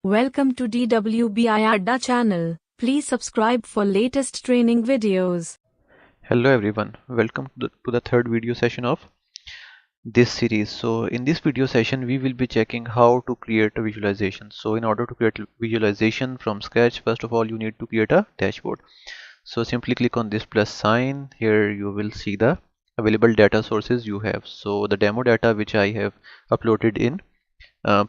Welcome to DWBIADDA channel. Please subscribe for latest training videos. Hello everyone, welcome to the third video session of this series. So in this video session we will be checking how to create a visualization. So in order to create a visualization from scratch, first of all you need to create a dashboard. So simply click on this plus sign. Here you will see the available data sources you have. So the demo data which I have uploaded in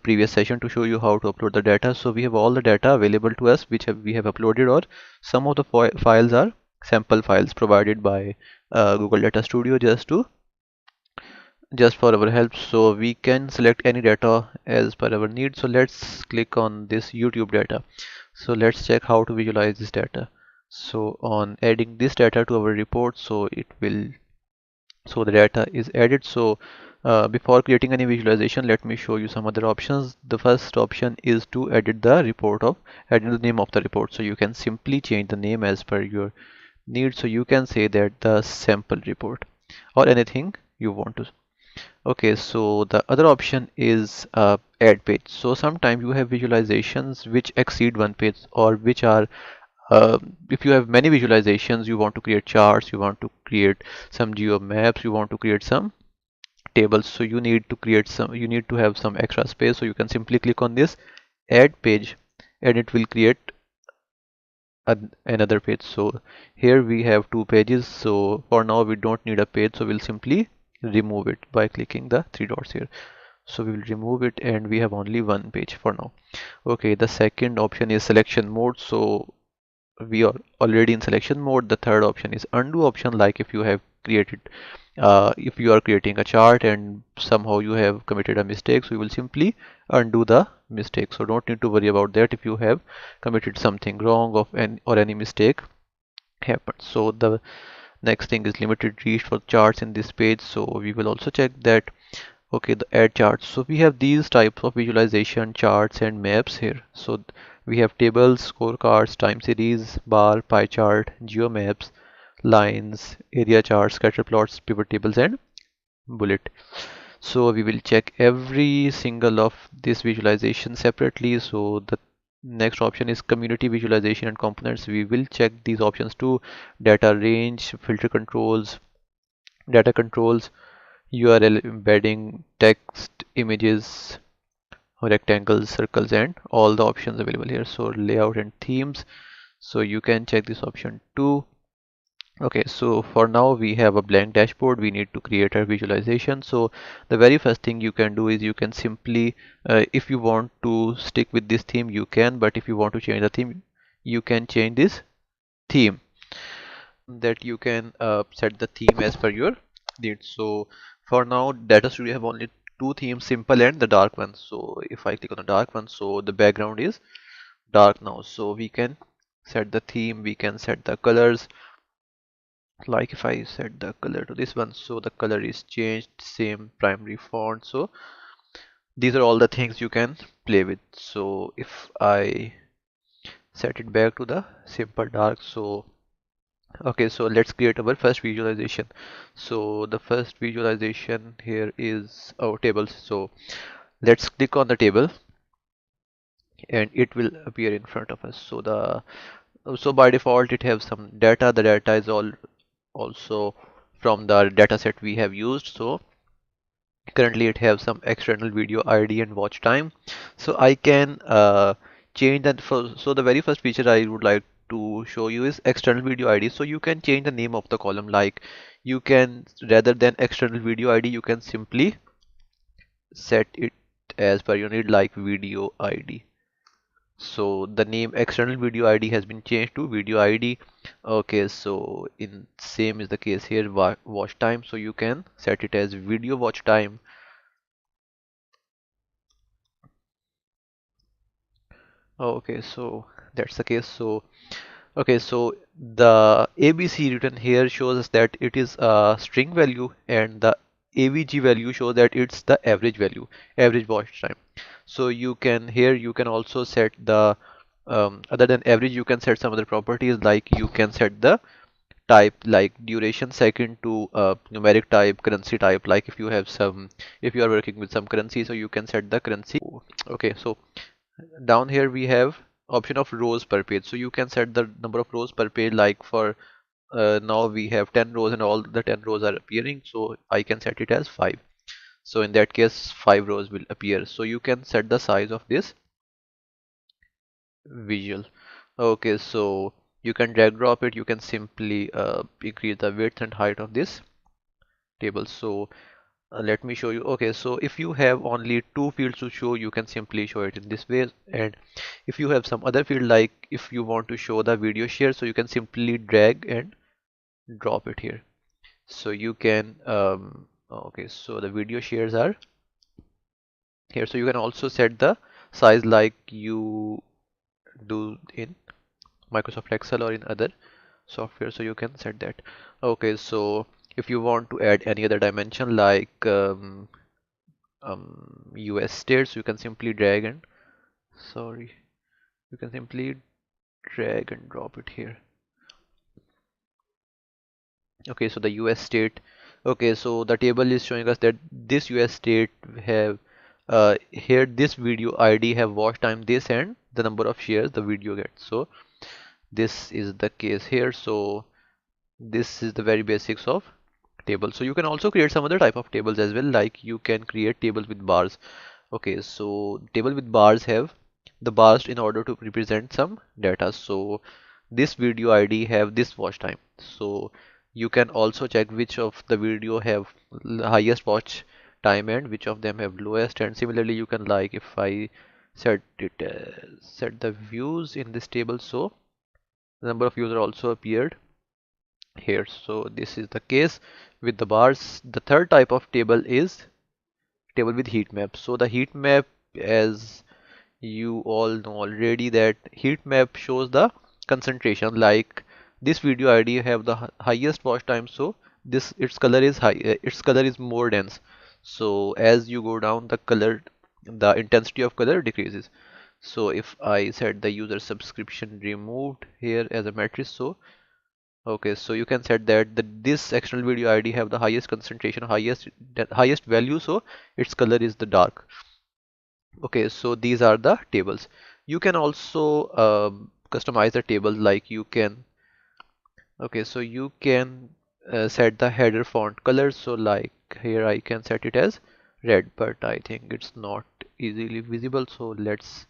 previous session to show you how to upload the data. So we have all the data available to us which we have uploaded, or some of the files are sample files provided by Google Data Studio just for our help. So we can select any data as per our need. So let's click on this YouTube data. So let's check how to visualize this data. So on adding this data to our report, so the data is added. So before creating any visualization, let me show you some other options. The first option is to edit the name of the report. So you can simply change the name as per your need. So you can say that the sample report or anything you want to. Okay, so the other option is add page. So sometimes you have visualizations which exceed one page, or which are if you have many visualizations, you want to create charts, you want to create some geo maps, you want to create some tables. So you need to have some extra space. So you can simply click on this add page and it will create another page. So here we have two pages. So for now we don't need a page, so we'll simply remove it by clicking the three dots here. So we will remove it and we have only one page for now. Okay, the second option is selection mode. So we are already in selection mode. The third option is undo option. Like if you have created if you are creating a chart and somehow you have committed a mistake, so you will simply undo the mistake. So don't need to worry about that if you have committed something wrong or any mistake happened. So the next thing is limited reach for charts in this page. So we will also check that. Okay, the add charts. So we have these types of visualization, charts and maps here. So we have tables, scorecards, time series, bar, pie chart, geo maps, lines, area charts, scatter plots, pivot tables and bullet. So we will check every single of this visualization separately. So the next option is community visualization and components. We will check these options too: data range, filter controls, data controls, URL embedding, text, images, rectangles, circles and all the options available here. So layout and themes, so you can check this option too. Okay, so for now we have a blank dashboard. We need to create a visualization. So the very first thing you can do is you can simply if you want to stick with this theme you can, but if you want to change the theme you can change this theme, that you can set the theme as per your needs. So for now Data Studio have only two themes, simple and the dark one. So if I click on the dark one, so the background is dark now. So we can set the theme, we can set the colors. Like if I set the color to this one, so the color is changed, same primary font. So these are all the things you can play with. So if I set it back to the simple dark, so okay, so let's create our first visualization. So the first visualization here is our tables. So let's click on the table and it will appear in front of us. So by default it has some data. The data is all also from the data set we have used. So currently it has some external video ID and watch time. So I can change that. So the very first feature I would like to show you is external video ID. So you can change the name of the column. Like you can, rather than external video ID, you can simply set it as per your need, like video ID. So the name external video ID has been changed to video ID. Okay, so in same is the case here, watch time. So you can set it as video watch time. Okay, so that's the case. So okay, so the ABC written here shows us that it is a string value, and the AVG value shows that it's the average value, average watch time. So you can, here you can also set the other than average, you can set some other properties. Like you can set the type, like duration, second to numeric type, currency type. Like if you have some, if you are working with some currency, so you can set the currency. Okay, so Down here we have option of rows per page, so you can set the number of rows per page. Like for now we have 10 rows and all the 10 rows are appearing, so I can set it as 5. So in that case 5 rows will appear. So you can set the size of this visual. Okay, so you can drag drop it. You can simply increase the width and height of this table. So let me show you. Okay, so if you have only two fields to show, you can simply show it in this way. And if you have some other field, like if you want to show the video share, so you can simply drag and drop it here. So you can okay, so the video shares are here. So you can also set the size like you do in Microsoft Excel or in other software, so you can set that. Okay, so if you want to add any other dimension like US states, you can simply drag and sorry, you can simply drag and drop it here. Okay, so the US state. Okay, so the table is showing us that this US state have here this video ID have watch time this and the number of shares the video gets. So this is the case here. So this is the very basics of table. So you can also create some other type of tables as well, like you can create tables with bars. Okay, so table with bars have the bars in order to represent some data. So this video ID have this watch time. So you can also check which of the video have highest watch time and which of them have lowest. And similarly, you can, like, if I set it set the views in this table, so the number of views are also appeared here. So this is the case with the bars. The third type of table is table with heat map. So the heat map, as you all know already, that heat map shows the concentration. Like this video ID have the highest watch time, so this its color is high, its color is more dense. So as you go down, the color, the intensity of color decreases. So if I set the user subscription removed here as a matrix, so okay, so you can set that this external video ID have the highest concentration, highest value, so its color is the dark. Okay, so these are the tables. You can also customize the table, like you can, okay, so you can set the header font color. So like here I can set it as red, but I think it's not easily visible, so let's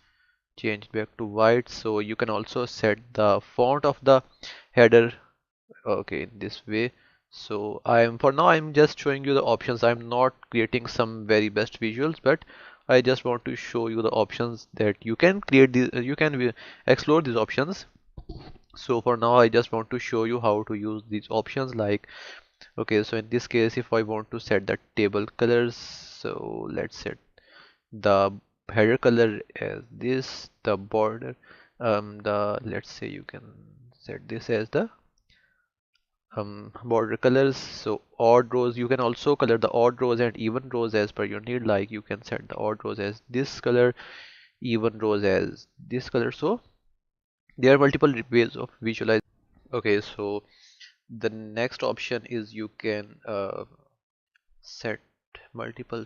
change back to white. So you can also set the font of the header, okay, in this way. So for now I'm just showing you the options. I'm not creating some very best visuals, but I just want to show you the options that you can create these, you can explore these options. So for now I just want to show you how to use these options. Like, okay, so in this case, if I want to set the table colors, so let's set the header color as this, the border, the, let's say you can set this as the border colors. So odd rows, you can also color the odd rows and even rows as per your need. Like you can set the odd rows as this color, even rows as this color. So there are multiple ways of visualize. Okay, so the next option is you can set multiple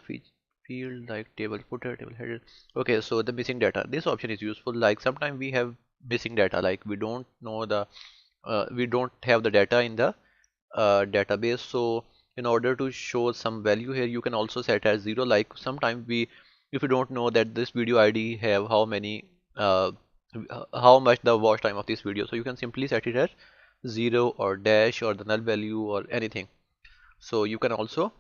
field like table footer, table header. Okay, so the missing data, this option is useful. Like sometimes we have missing data, like we don't know the we don't have the data in the database. So in order to show some value here, you can also set as 0. Like sometimes if you don't know that this video ID have how many how much the watch time of this video, so you can simply set it as 0 or dash or the null value or anything. So you can also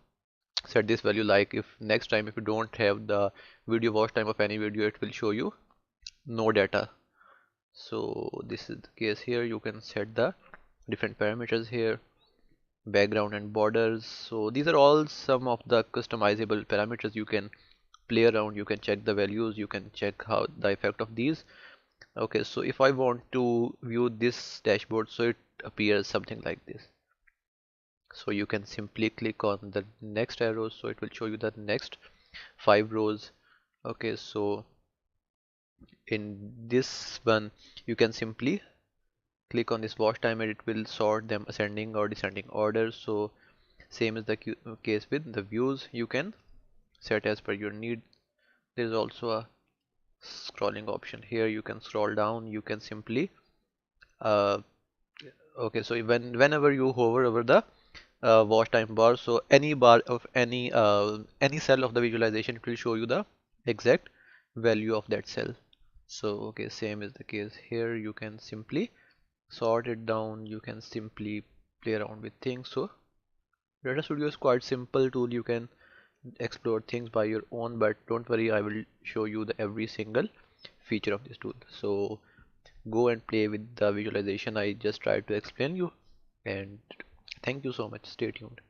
set this value, like if next time if you don't have the video watch time of any video, it will show you no data. So this is the case here. You can set the different parameters here, background and borders. So these are all some of the customizable parameters. You can play around, you can check the values, you can check how the effect of these. Okay, so if I want to view this dashboard, so it appears something like this. So you can simply click on the next arrow, so it will show you the next 5 rows. Okay, so in this one you can simply click on this watch time and it will sort them ascending or descending order. So same is the case with the views. You can set as per your need. There is also a scrolling option. Here you can scroll down, you can simply uh, okay, so whenever you hover over the watch time bar, so any bar of any cell of the visualization, it will show you the exact value of that cell. So okay, same is the case here. You can simply sort it down, you can simply play around with things. So Data Studio is quite simple tool. You can explore things by your own, but don't worry, I will show you the every single feature of this tool. So go and play with the visualization I just tried to explain you, and thank you so much. Stay tuned.